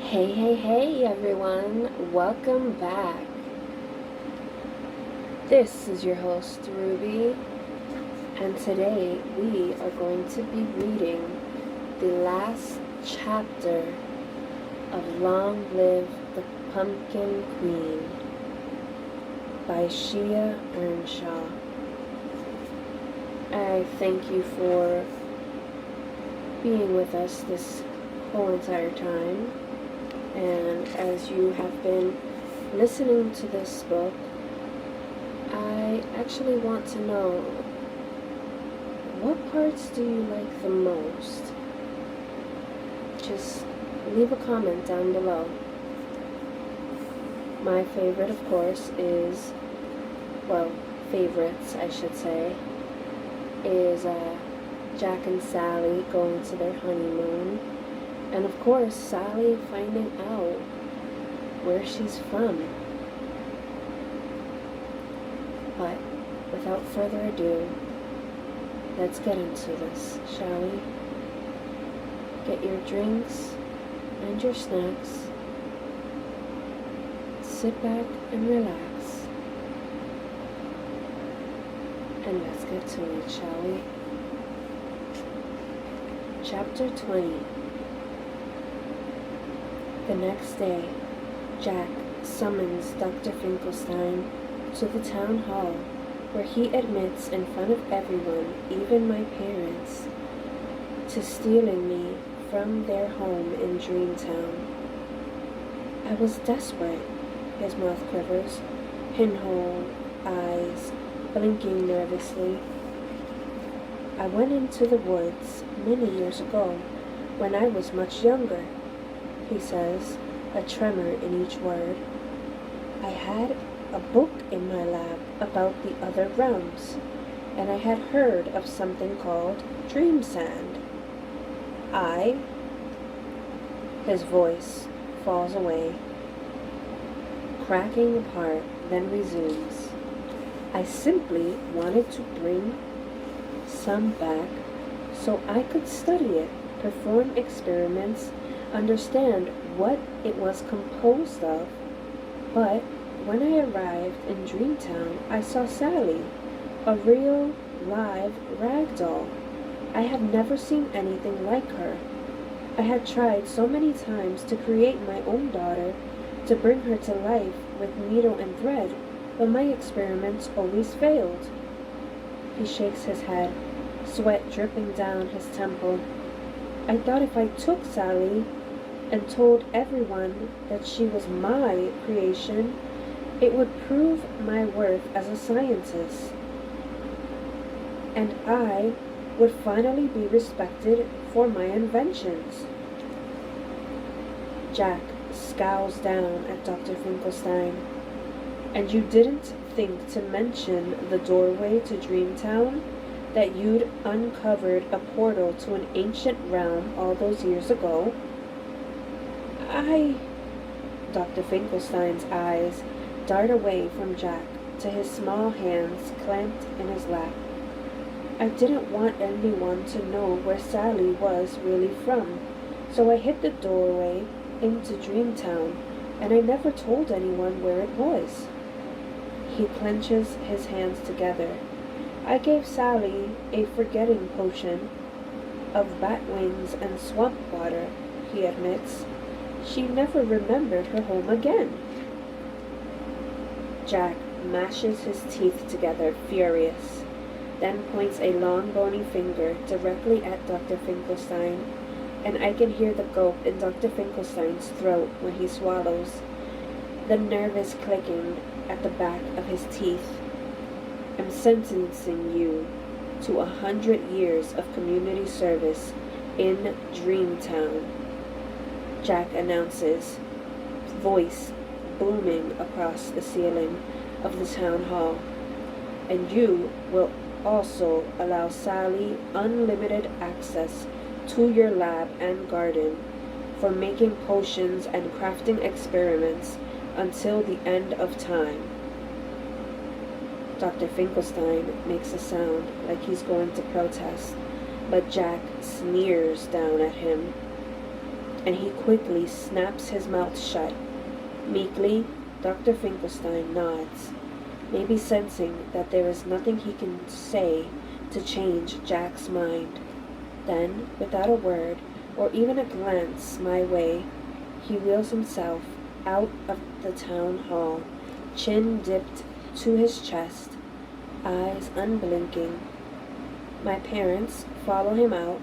Hey everyone, welcome back. This is your host Ruby, and today we are going to be reading the last chapter of Long Live the Pumpkin Queen by Shea Earnshaw. I thank you for being with us this whole entire time. And as you have been listening to this book, I actually want to know, what parts do you like the most? Just leave a comment down below. My favorite, of course, is, favorites I should say, is Jack and Sally going to their honeymoon. And of course, Sally finding out where she's from. But without further ado, let's get into this, shall we? Get your drinks and your snacks. Sit back and relax. And let's get to it, shall we? Chapter 20. The next day, Jack summons Dr. Finkelstein to the town hall, where he admits in front of everyone, even my parents, to stealing me from their home in Dreamtown. I was desperate. His mouth quivers, pinhole eyes blinking nervously. I went into the woods many years ago, when I was much younger, he says, a tremor in each word. I had a book in my lap about the other realms, and I had heard of something called dream sand. His voice falls away, cracking apart, then resumes. I simply wanted to bring some back so I could study it, perform experiments, understand what it was composed of. But when I arrived in Dreamtown, I saw Sally, a real, live rag doll. I had never seen anything like her. I had tried so many times to create my own daughter, to bring her to life with needle and thread, but my experiments always failed. He shakes his head, sweat dripping down his temple. I thought if I took Sally and told everyone that she was my creation, it would prove my worth as a scientist, and I would finally be respected for my inventions. Jack scowls down at Dr. Finkelstein. And you didn't think to mention the doorway to Dreamtown, that you'd uncovered a portal to an ancient realm all those years ago? Dr. Finkelstein's eyes dart away from Jack to his small hands clamped in his lap. I didn't want anyone to know where Sally was really from, so I hid the doorway into Dreamtown, and I never told anyone where it was. He clenches his hands together. I gave Sally a forgetting potion of bat wings and swamp water, he admits. She never remembered her home again. Jack mashes his teeth together, furious, then points a long bony finger directly at Dr. Finkelstein, and I can hear the gulp in Dr. Finkelstein's throat when he swallows, the nervous clicking at the back of his teeth. I'm sentencing you to 100 years of community service in Dreamtown, Jack announces, voice booming across the ceiling of the town hall. And you will also allow Sally unlimited access to your lab and garden for making potions and crafting experiments until the end of time. Dr. Finkelstein makes a sound like he's going to protest, but Jack sneers down at him. and he quickly snaps his mouth shut. Meekly, Dr. Finkelstein nods, maybe sensing that there is nothing he can say to change Jack's mind. Then, without a word, or even a glance my way, he wheels himself out of the town hall, chin dipped to his chest, eyes unblinking. My parents follow him out,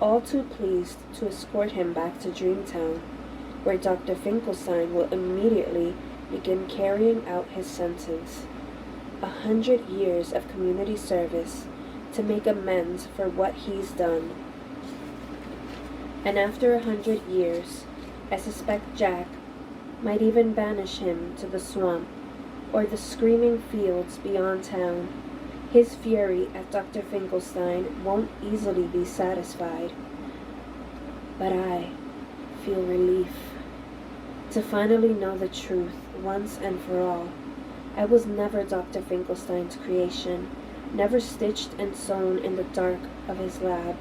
all too pleased to escort him back to Dreamtown, where Dr. Finkelstein will immediately begin carrying out his sentence. 100 years of community service to make amends for what he's done. And after 100 years, I suspect Jack might even banish him to the swamp or the screaming fields beyond town. His fury at Dr. Finkelstein won't easily be satisfied. But I feel relief to finally know the truth once and for all. I was never Dr. Finkelstein's creation, never stitched and sewn in the dark of his lab.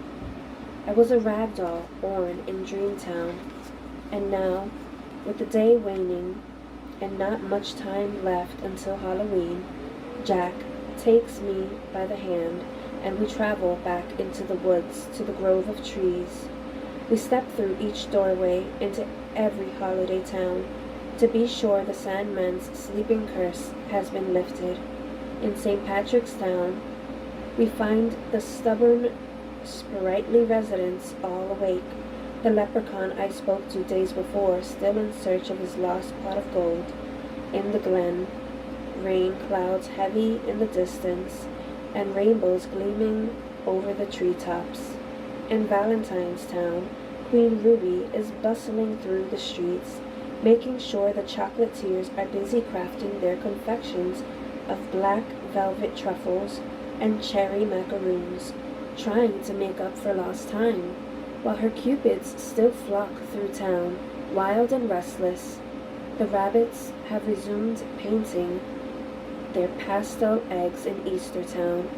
I was a ragdoll born in Dreamtown, and now, with the day waning and not much time left until Halloween, Jack takes me by the hand and we travel back into the woods to the grove of trees. We step through each doorway into every holiday town to be sure the Sandman's sleeping curse has been lifted. In St. Patrick's Town, we find the stubborn, sprightly residents all awake. The leprechaun I spoke to days before, still in search of his lost pot of gold. In the glen, rain clouds heavy in the distance, and rainbows gleaming over the treetops. In Valentine's Town, Queen Ruby is bustling through the streets, making sure the chocolatiers are busy crafting their confections of black velvet truffles and cherry macaroons, trying to make up for lost time, while her cupids still flock through town, wild and restless. The rabbits have resumed painting their pastel eggs in Easter Town.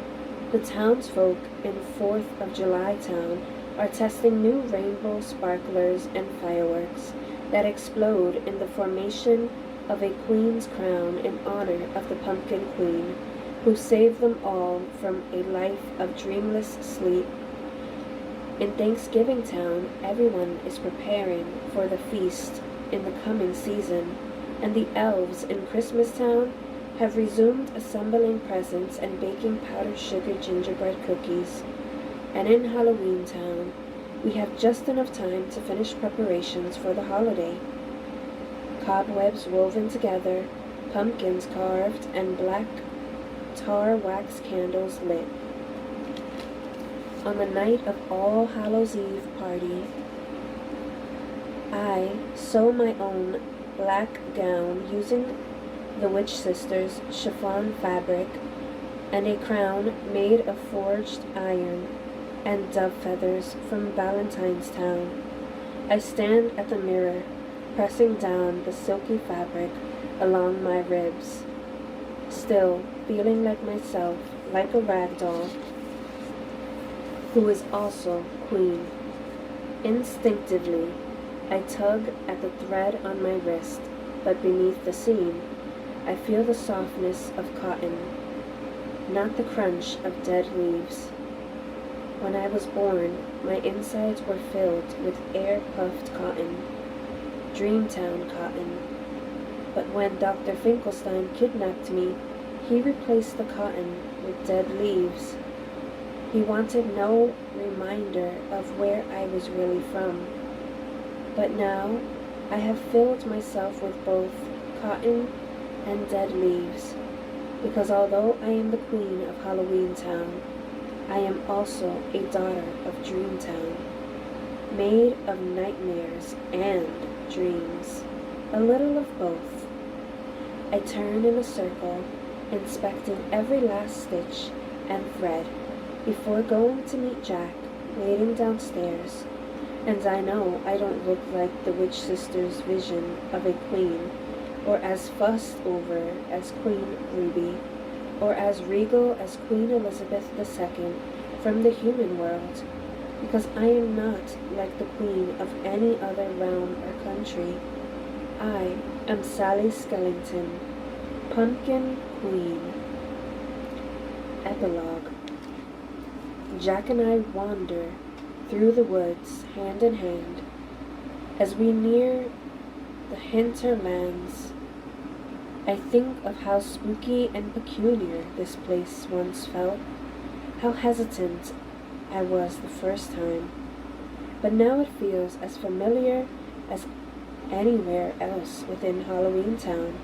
The townsfolk in 4th of July Town are testing new rainbow sparklers and fireworks that explode in the formation of a queen's crown in honor of the Pumpkin Queen, who saved them all from a life of dreamless sleep. In Thanksgiving Town, everyone is preparing for the feast in the coming season, and the elves in Christmas Town have resumed assembling presents and baking powdered sugar gingerbread cookies. And in Halloween Town, we have just enough time to finish preparations for the holiday. Cobwebs woven together, pumpkins carved, and black tar wax candles lit. On the night of All Hallows Eve party, I sew my own black gown using the Witch Sisters' chiffon fabric and a crown made of forged iron and dove feathers from Valentine's Town. I stand at the mirror, pressing down the silky fabric along my ribs, still feeling like myself, like a rag doll, who is also queen. Instinctively, I tug at the thread on my wrist, but beneath the seam, I feel the softness of cotton, not the crunch of dead leaves. When I was born, my insides were filled with air-puffed cotton, Dreamtown cotton. But when Dr. Finkelstein kidnapped me, he replaced the cotton with dead leaves. He wanted no reminder of where I was really from. But now, I have filled myself with both cotton and dead leaves, because although I am the queen of Halloween Town, I am also a daughter of Dreamtown, made of nightmares and dreams, a little of both. I turn in a circle, inspecting every last stitch and thread before going to meet Jack, waiting downstairs, and I know I don't look like the Witch Sisters' vision of a queen, or as fussed over as Queen Ruby, or as regal as Queen Elizabeth II from the human world. because I am not like the queen of any other realm or country. I am Sally Skellington, Pumpkin Queen. Epilogue. Jack and I wander through the woods hand in hand. As we near the hinterlands, I think of how spooky and peculiar this place once felt, how hesitant I was the first time, but now it feels as familiar as anywhere else within Halloween Town.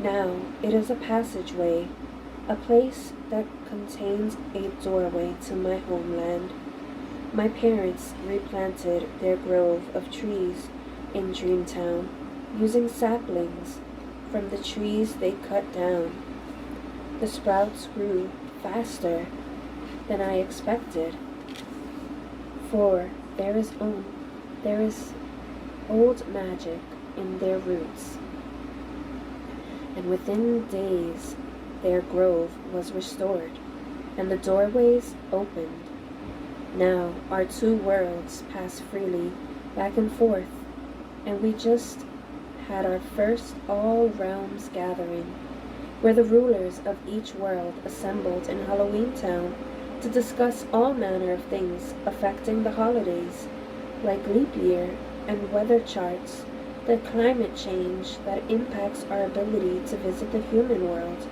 Now it is a passageway, a place that contains a doorway to my homeland. My parents replanted their grove of trees in Dreamtown, using saplings from the trees they cut down. The sprouts grew faster than I expected, for there is old magic in their roots, and within days their grove was restored, and the doorways opened. Now our two worlds pass freely back and forth, and we just had our first all-realms gathering, where the rulers of each world assembled in Halloween Town to discuss all manner of things affecting the holidays, like leap year and weather charts, the climate change that impacts our ability to visit the human world.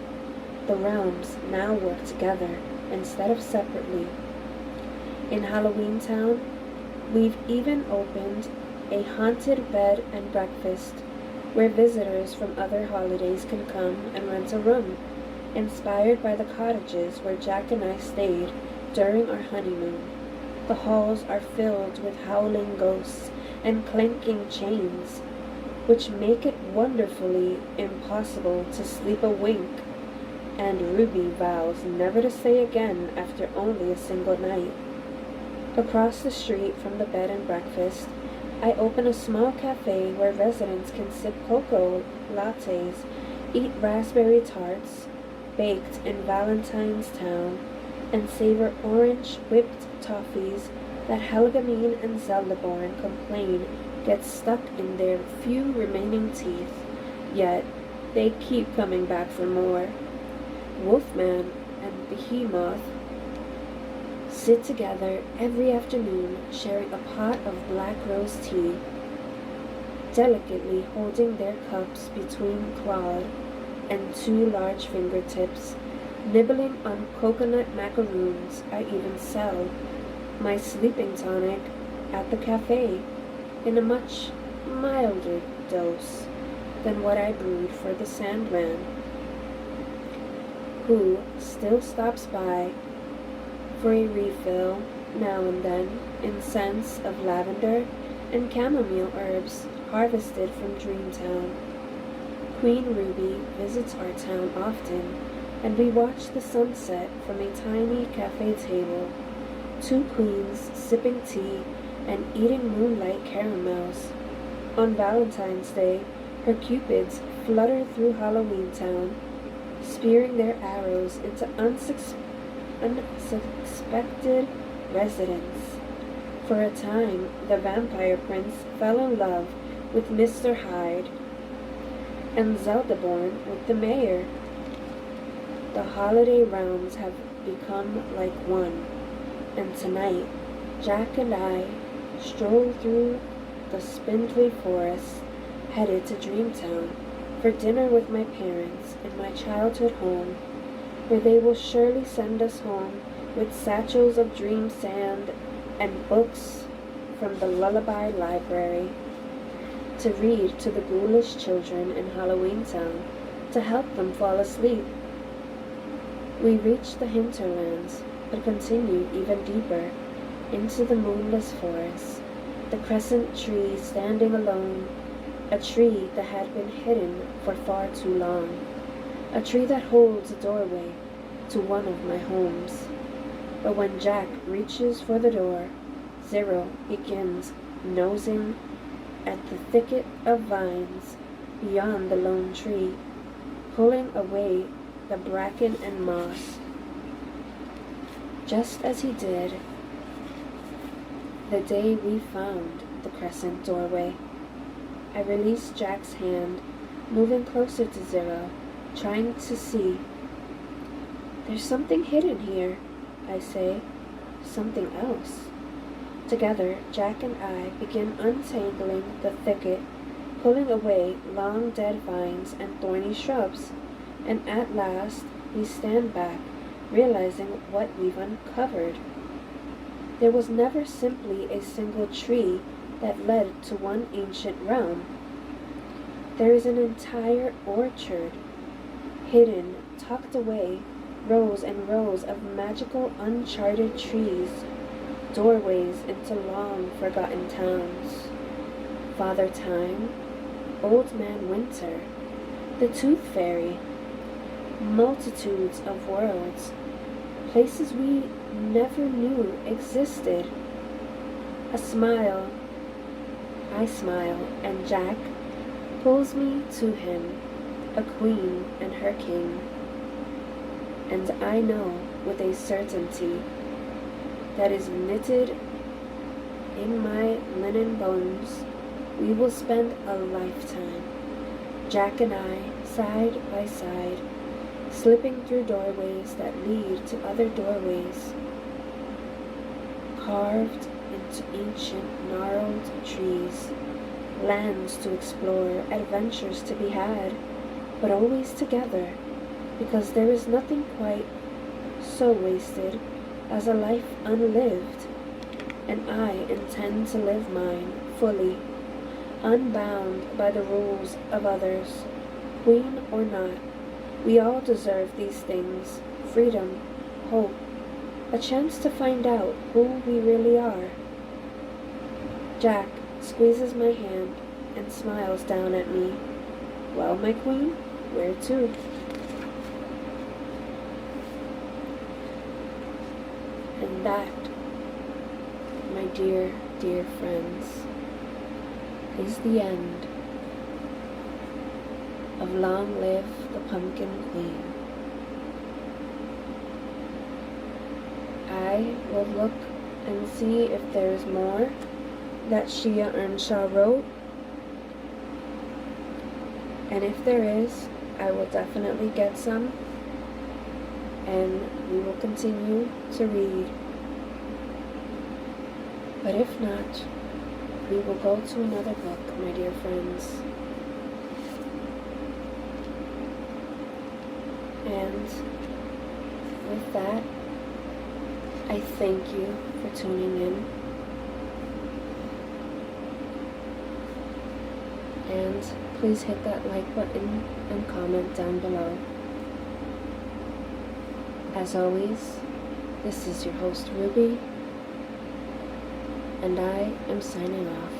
The realms now work together instead of separately. In Halloween Town, we've even opened a haunted bed and breakfast where visitors from other holidays can come and rent a room, inspired by the cottages where Jack and I stayed during our honeymoon. The halls are filled with howling ghosts and clanking chains, which make it wonderfully impossible to sleep a wink, and Ruby vows never to stay again after only a single night. Across the street from the bed and breakfast, I open a small cafe where residents can sip cocoa lattes, eat raspberry tarts baked in Valentine's Town, and savor orange whipped toffees that Helgamine and Zeldaborn complain get stuck in their few remaining teeth, yet they keep coming back for more. Wolfman and Behemoth sit together every afternoon, sharing a pot of black rose tea, delicately holding their cups between clawed and two large fingertips, nibbling on coconut macaroons. I even sell my sleeping tonic at the cafe in a much milder dose than what I brewed for the Sandman, who still stops by for a refill now and then in scents of lavender and chamomile herbs harvested from Dreamtown. Queen Ruby visits our town often, and we watch the sunset from a tiny cafe table, two queens sipping tea and eating moonlight caramels. On Valentine's Day, her cupids flutter through Halloween Town, spearing their arrows into unsuspected residents. For a time, the vampire prince fell in love with Mr. Hyde, and Zeldaborn with the mayor. The holiday realms have become like one, and tonight, Jack and I stroll through the spindly forest, headed to Dreamtown for dinner with my parents in my childhood home, where they will surely send us home with satchels of dream sand and books from the Lullaby Library to read to the ghoulish children in Halloween Town to help them fall asleep. We reach the hinterlands, but continue even deeper into the moonless forest, the crescent tree standing alone, a tree that had been hidden for far too long, a tree that holds a doorway to one of my homes. But when Jack reaches for the door, Zero begins nosing at the thicket of vines beyond the lone tree, pulling away the bracken and moss, just as he did the day we found the crescent doorway. I released Jack's hand, moving closer to Zero, trying to see. There's something hidden here, I say. Something else. Together, Jack and I begin untangling the thicket, pulling away long dead vines and thorny shrubs, and at last we stand back, realizing what we've uncovered. There was never simply a single tree that led to one ancient realm. There is an entire orchard, hidden, tucked away, rows and rows of magical uncharted trees, doorways into long forgotten towns. Father Time, Old Man Winter, the Tooth Fairy, multitudes of worlds, places we never knew existed. A smile. I smile, and Jack pulls me to him, a queen and her king. And I know with a certainty that is knitted in my linen bones, we will spend a lifetime, Jack and I, side by side, slipping through doorways that lead to other doorways, carved into ancient gnarled trees, lands to explore, adventures to be had, but always together, because there is nothing quite so wasted as a life unlived, and I intend to live mine fully, unbound by the rules of others, queen or not. We all deserve these things: freedom, hope, a chance to find out who we really are. Jack squeezes my hand and smiles down at me. Well, my queen, where to? And that, my dear, dear friends, is the end of Long Live the Pumpkin Queen. I will look and see if there's more that Shea Earnshaw wrote, and if there is, I will definitely get some, and we will continue to read. But if not, we will go to another book, my dear friends. And with that, I thank you for tuning in. And please hit that like button and comment down below. As always, this is your host Ruby, and I am signing off.